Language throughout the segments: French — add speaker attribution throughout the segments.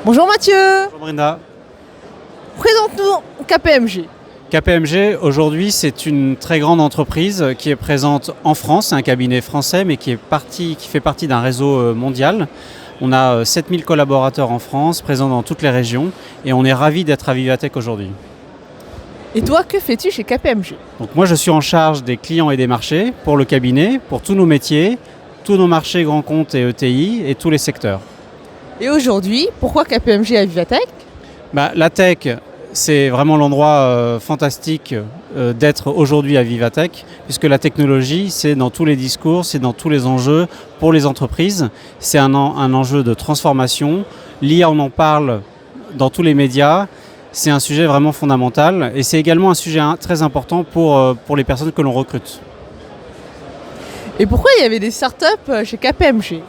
Speaker 1: Bonjour Mathieu,
Speaker 2: Bonjour Brenda.
Speaker 1: présente-nous KPMG.
Speaker 2: KPMG, aujourd'hui, c'est une très grande entreprise qui est présente en France, c'est un cabinet français, mais qui fait partie d'un réseau mondial. On a 7000 collaborateurs en France, présents dans toutes les régions, et on est ravis d'être à Vivatech aujourd'hui.
Speaker 1: Et toi, que fais-tu chez KPMG?
Speaker 2: Donc moi, je suis en charge des clients et des marchés pour le cabinet, pour tous nos métiers, tous nos marchés grands comptes et ETI, et tous les secteurs.
Speaker 1: Et aujourd'hui, pourquoi KPMG à Vivatech?
Speaker 2: La tech, c'est vraiment l'endroit fantastique d'être aujourd'hui à Vivatech, puisque la technologie, c'est dans tous les discours, c'est dans tous les enjeux pour les entreprises. C'est un enjeu de transformation. L'IA, on en parle dans tous les médias. C'est un sujet vraiment fondamental et c'est également un sujet très important pour les personnes que l'on recrute.
Speaker 1: Et pourquoi il y avait des startups chez KPMG?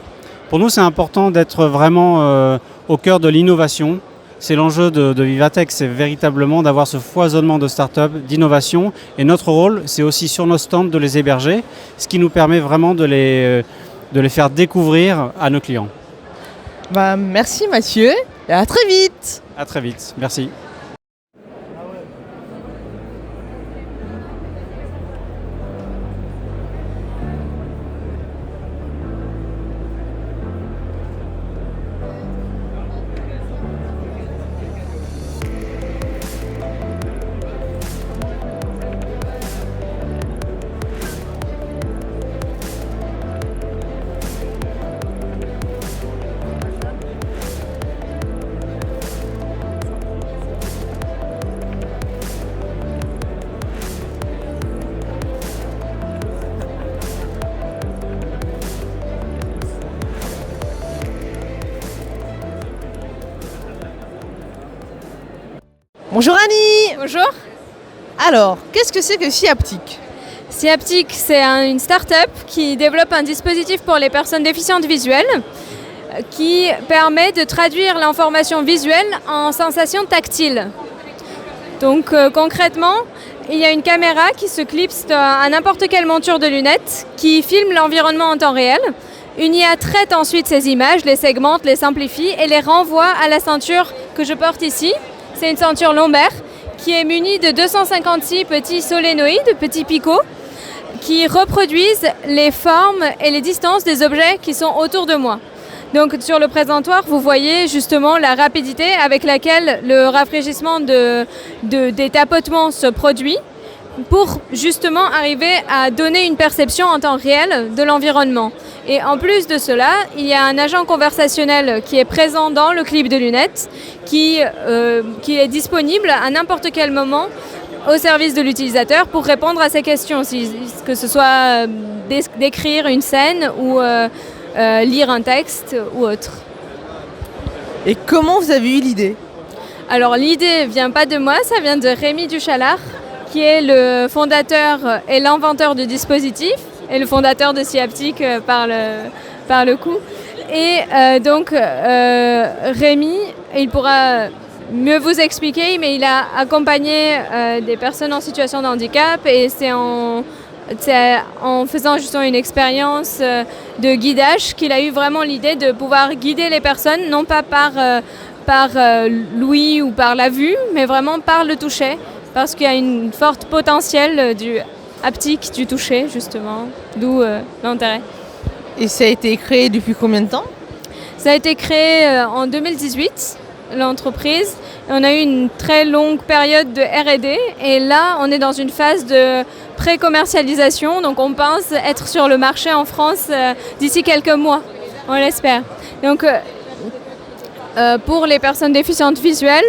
Speaker 2: Pour nous, c'est important d'être vraiment au cœur de l'innovation. C'est l'enjeu de Vivatech, c'est véritablement d'avoir ce foisonnement de startups, d'innovation. Et notre rôle, c'est aussi sur nos stands de les héberger, ce qui nous permet vraiment de les faire découvrir à nos clients.
Speaker 1: Merci Mathieu et à très vite.
Speaker 2: À très vite, merci.
Speaker 1: Bonjour Annie.
Speaker 3: Bonjour.
Speaker 1: Alors, qu'est-ce que c'est que Siaptic?
Speaker 3: Siaptic, c'est une start-up qui développe un dispositif pour les personnes déficientes visuelles qui permet de traduire l'information visuelle en sensations tactiles. Donc concrètement, il y a une caméra qui se clipse à n'importe quelle monture de lunettes qui filme l'environnement en temps réel. Une IA traite ensuite ces images, les segmente, les simplifie et les renvoie à la ceinture que je porte ici. C'est une ceinture lombaire qui est munie de 256 petits solénoïdes, petits picots, qui reproduisent les formes et les distances des objets qui sont autour de moi. Donc sur le présentoir, vous voyez justement la rapidité avec laquelle le rafraîchissement des tapotements se produit pour justement arriver à donner une perception en temps réel de l'environnement. Et en plus de cela, il y a un agent conversationnel qui est présent dans le clip de lunettes qui est disponible à n'importe quel moment au service de l'utilisateur pour répondre à ses questions, que ce soit décrire une scène ou lire un texte ou autre.
Speaker 1: Et comment vous avez eu l'idée?
Speaker 3: Alors l'idée ne vient pas de moi, ça vient de Rémi Duchalard, qui est le fondateur et l'inventeur du dispositif et le fondateur de Siaptic par le coup. Et donc Rémi, il pourra mieux vous expliquer, mais il a accompagné des personnes en situation de handicap et c'est en faisant justement une expérience de guidage qu'il a eu vraiment l'idée de pouvoir guider les personnes, non pas par l'ouïe ou par la vue, mais vraiment par le toucher, parce qu'il y a une forte potentiel du haptique, du toucher justement, d'où l'intérêt.
Speaker 1: Et ça a été créé depuis combien de temps?
Speaker 3: Ça a été créé en 2018, l'entreprise. On a eu une très longue période de R&D et là on est dans une phase de pré-commercialisation, donc on pense être sur le marché en France d'ici quelques mois, on l'espère. Donc pour les personnes déficientes visuelles,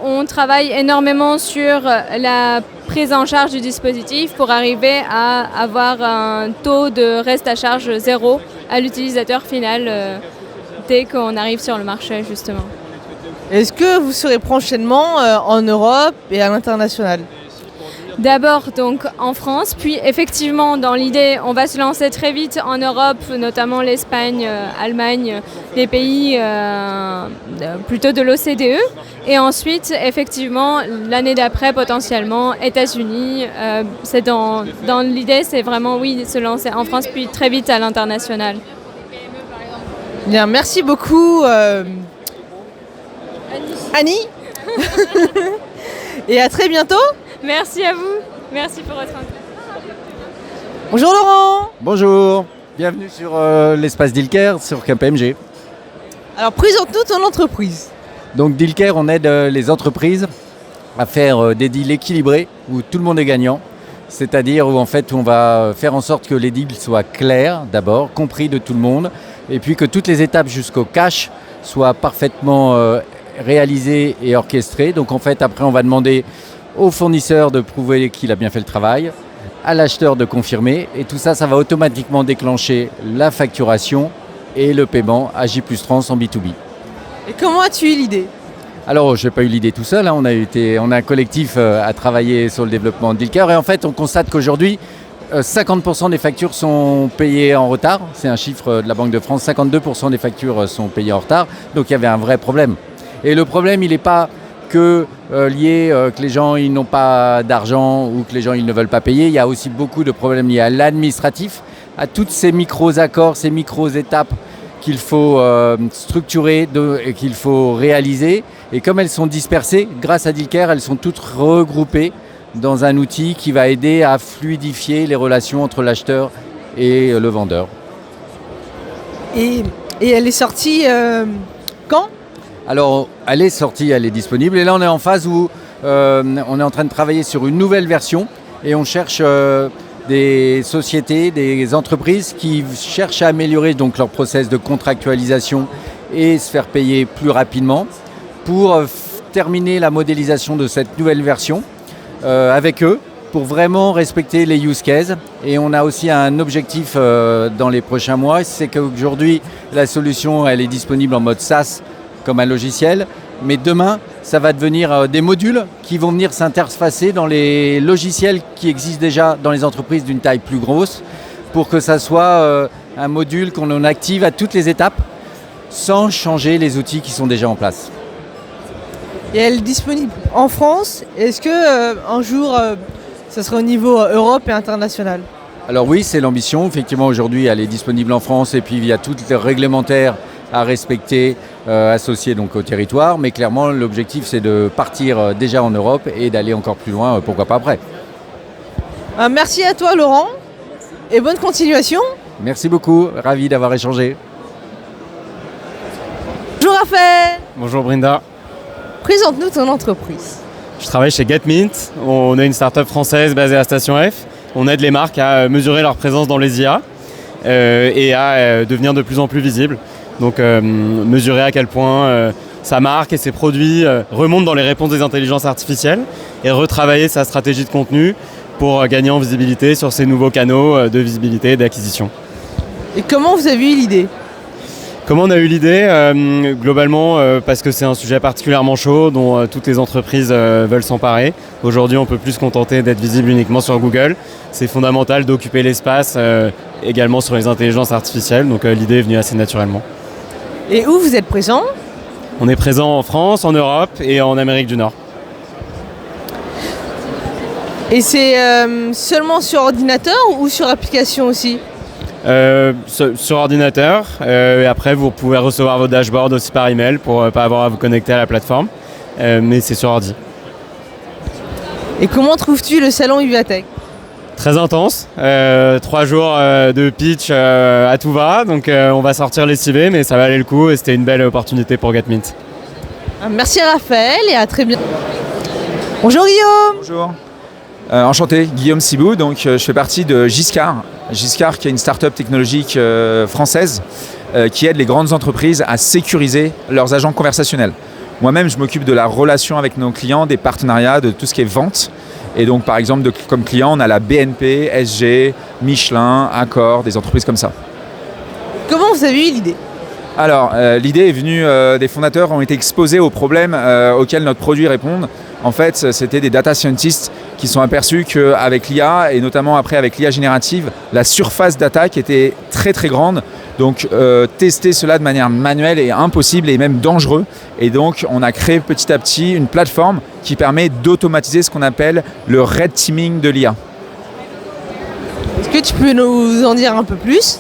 Speaker 3: on travaille énormément sur la prise en charge du dispositif pour arriver à avoir un taux de reste à charge zéro à l'utilisateur final dès qu'on arrive sur le marché justement.
Speaker 1: Est-ce que vous serez prochainement en Europe et à l'international?
Speaker 3: D'abord donc en France, puis effectivement dans l'idée on va se lancer très vite en Europe, notamment l'Espagne, Allemagne, les pays plutôt de l'OCDE. Et ensuite effectivement l'année d'après potentiellement États-Unis. C'est dans l'idée c'est vraiment oui se lancer en France puis très vite à l'international.
Speaker 1: Bien, merci beaucoup Annie. Et à très bientôt.
Speaker 3: Merci à vous. Merci pour votre invitation.
Speaker 1: Bonjour Laurent.
Speaker 4: Bonjour, bienvenue sur l'espace Dealcare sur KPMG.
Speaker 1: Alors présente-nous ton entreprise.
Speaker 4: Donc Dealcare, on aide les entreprises à faire des deals équilibrés où tout le monde est gagnant. C'est-à-dire où en fait on va faire en sorte que les deals soient clairs d'abord, compris de tout le monde, et puis que toutes les étapes jusqu'au cash soient parfaitement réalisées et orchestrées. Donc en fait après on va demander au fournisseur de prouver qu'il a bien fait le travail, à l'acheteur de confirmer, et tout ça, ça va automatiquement déclencher la facturation et le paiement à J+Trans en B2B.
Speaker 1: Et comment as-tu eu l'idée?
Speaker 4: Alors, je n'ai pas eu l'idée tout seul, hein. On a un collectif à travailler sur le développement de Dealcare, et en fait, on constate qu'aujourd'hui, 50% des factures sont payées en retard. C'est un chiffre de la Banque de France, 52% des factures sont payées en retard, donc il y avait un vrai problème. Et le problème, il n'est pas que lié que les gens ils n'ont pas d'argent ou que les gens ils ne veulent pas payer. Il y a aussi beaucoup de problèmes liés à l'administratif, à toutes ces micros-accords, ces micros-étapes qu'il faut structurer et qu'il faut réaliser. Et comme elles sont dispersées, grâce à Dealcare, elles sont toutes regroupées dans un outil qui va aider à fluidifier les relations entre l'acheteur et le vendeur.
Speaker 1: Et elle est sortie quand?
Speaker 4: Alors, elle est sortie, elle est disponible. Et là, on est en phase où on est en train de travailler sur une nouvelle version et on cherche des sociétés, des entreprises qui cherchent à améliorer donc leur process de contractualisation et se faire payer plus rapidement pour terminer la modélisation de cette nouvelle version avec eux pour vraiment respecter les use cases. Et on a aussi un objectif dans les prochains mois, c'est qu'aujourd'hui, la solution, elle est disponible en mode SaaS, comme un logiciel, mais demain, ça va devenir des modules qui vont venir s'interfacer dans les logiciels qui existent déjà dans les entreprises d'une taille plus grosse, pour que ça soit un module qu'on en active à toutes les étapes, sans changer les outils qui sont déjà en place.
Speaker 1: Et elle est disponible en France. Est-ce que un jour, ça sera au niveau Europe et international?
Speaker 4: Alors oui, c'est l'ambition. Effectivement, aujourd'hui, elle est disponible en France et puis il y a toutes les réglementaires à respecter, associés donc au territoire. Mais clairement, l'objectif, c'est de partir déjà en Europe et d'aller encore plus loin, pourquoi pas après.
Speaker 1: Merci à toi, Laurent, et bonne continuation.
Speaker 4: Merci beaucoup, ravi d'avoir échangé.
Speaker 1: Bonjour Raphaël.
Speaker 5: Bonjour Brinda.
Speaker 1: Présente-nous ton entreprise.
Speaker 5: Je travaille chez GetMint. On est une start-up française basée à Station F. On aide les marques à mesurer leur présence dans les IA et à devenir de plus en plus visibles. Donc mesurer à quel point sa marque et ses produits remontent dans les réponses des intelligences artificielles et retravailler sa stratégie de contenu pour gagner en visibilité sur ces nouveaux canaux de visibilité et d'acquisition.
Speaker 1: Et comment vous avez eu l'idée ?
Speaker 5: Comment on a eu l'idée ? Globalement, parce que c'est un sujet particulièrement chaud dont toutes les entreprises veulent s'emparer. Aujourd'hui, on ne peut plus se contenter d'être visible uniquement sur Google. C'est fondamental d'occuper l'espace également sur les intelligences artificielles. Donc l'idée est venue assez naturellement.
Speaker 1: Et où vous êtes présent ?
Speaker 5: On est présent en France, en Europe et en Amérique du Nord.
Speaker 1: Et c'est seulement sur ordinateur ou sur application aussi ?
Speaker 5: Sur ordinateur, et après vous pouvez recevoir vos dashboards aussi par email pour ne pas avoir à vous connecter à la plateforme, mais c'est sur ordi.
Speaker 1: Et comment trouves-tu le salon Vivatech ?
Speaker 5: Très intense, 3 jours de pitch à tout va, donc on va sortir les CV, mais ça valait le coup et c'était une belle opportunité pour GetMint.
Speaker 1: Merci Raphaël et à très bientôt. Bonjour Guillaume.
Speaker 6: Bonjour. Enchanté, Guillaume Sibou, donc je fais partie de Giscard. Giscard qui est une start-up technologique française qui aide les grandes entreprises à sécuriser leurs agents conversationnels. Moi-même, je m'occupe de la relation avec nos clients, des partenariats, de tout ce qui est vente. Et donc, par exemple, comme client, on a la BNP, SG, Michelin, Accor, des entreprises comme ça.
Speaker 1: Comment vous avez eu l'idée ?
Speaker 6: Alors, l'idée est venue, des fondateurs ont été exposés aux problèmes auxquels notre produit répond. En fait, c'était des data scientists qui sont aperçus qu'avec l'IA, et notamment après avec l'IA générative, la surface d'attaque était très très grande. Donc, tester cela de manière manuelle est impossible et même dangereux. Et donc, on a créé petit à petit une plateforme qui permet d'automatiser ce qu'on appelle le red teaming de l'IA.
Speaker 1: Est-ce que tu peux nous en dire un peu plus ?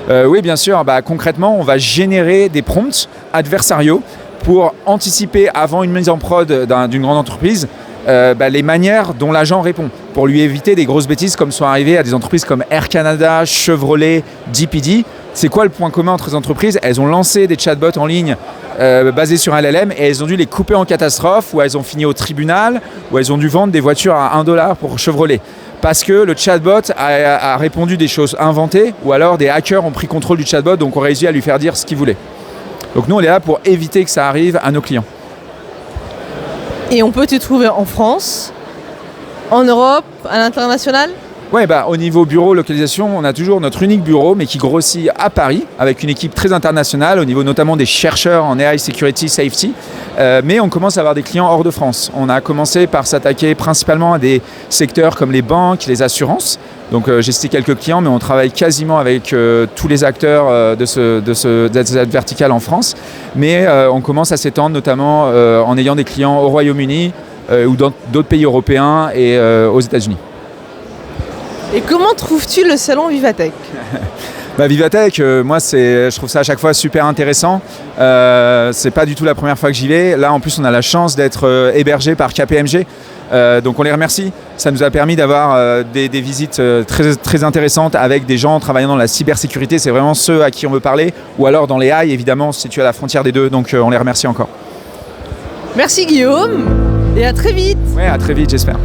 Speaker 6: Oui, bien sûr. Concrètement, on va générer des prompts adversariaux pour anticiper avant une mise en prod d'une grande entreprise les manières dont l'agent répond, pour lui éviter des grosses bêtises comme sont arrivées à des entreprises comme Air Canada, Chevrolet, DPD. C'est quoi le point commun entre les entreprises? Elles ont lancé des chatbots en ligne basés sur LLM et elles ont dû les couper en catastrophe, ou elles ont fini au tribunal, ou elles ont dû vendre des voitures à $1 pour Chevrolet. Parce que le chatbot a répondu des choses inventées, ou alors des hackers ont pris contrôle du chatbot, donc ont réussi à lui faire dire ce qu'il voulait. Donc nous, on est là pour éviter que ça arrive à nos clients.
Speaker 1: Et on peut te trouver en France, en Europe, à l'international?
Speaker 6: Ouais, au niveau bureau, localisation, on a toujours notre unique bureau, mais qui grossit à Paris, avec une équipe très internationale, au niveau notamment des chercheurs en AI, Security, Safety. Mais on commence à avoir des clients hors de France. On a commencé par s'attaquer principalement à des secteurs comme les banques, les assurances. Donc j'ai cité quelques clients, mais on travaille quasiment avec tous les acteurs de cette verticale en France. Mais on commence à s'étendre notamment en ayant des clients au Royaume-Uni ou dans d'autres pays européens et aux États-Unis.
Speaker 1: Et comment trouves-tu le salon Vivatech?
Speaker 6: Vivatech, moi je trouve ça à chaque fois super intéressant. C'est pas du tout la première fois que j'y vais. Là en plus on a la chance d'être hébergé par KPMG. Donc on les remercie. Ça nous a permis d'avoir des visites très, très intéressantes avec des gens travaillant dans la cybersécurité. C'est vraiment ceux à qui on veut parler. Ou alors dans les AI, évidemment, situés à la frontière des deux. Donc on les remercie encore.
Speaker 1: Merci Guillaume et à très vite.
Speaker 6: Ouais, à très vite j'espère.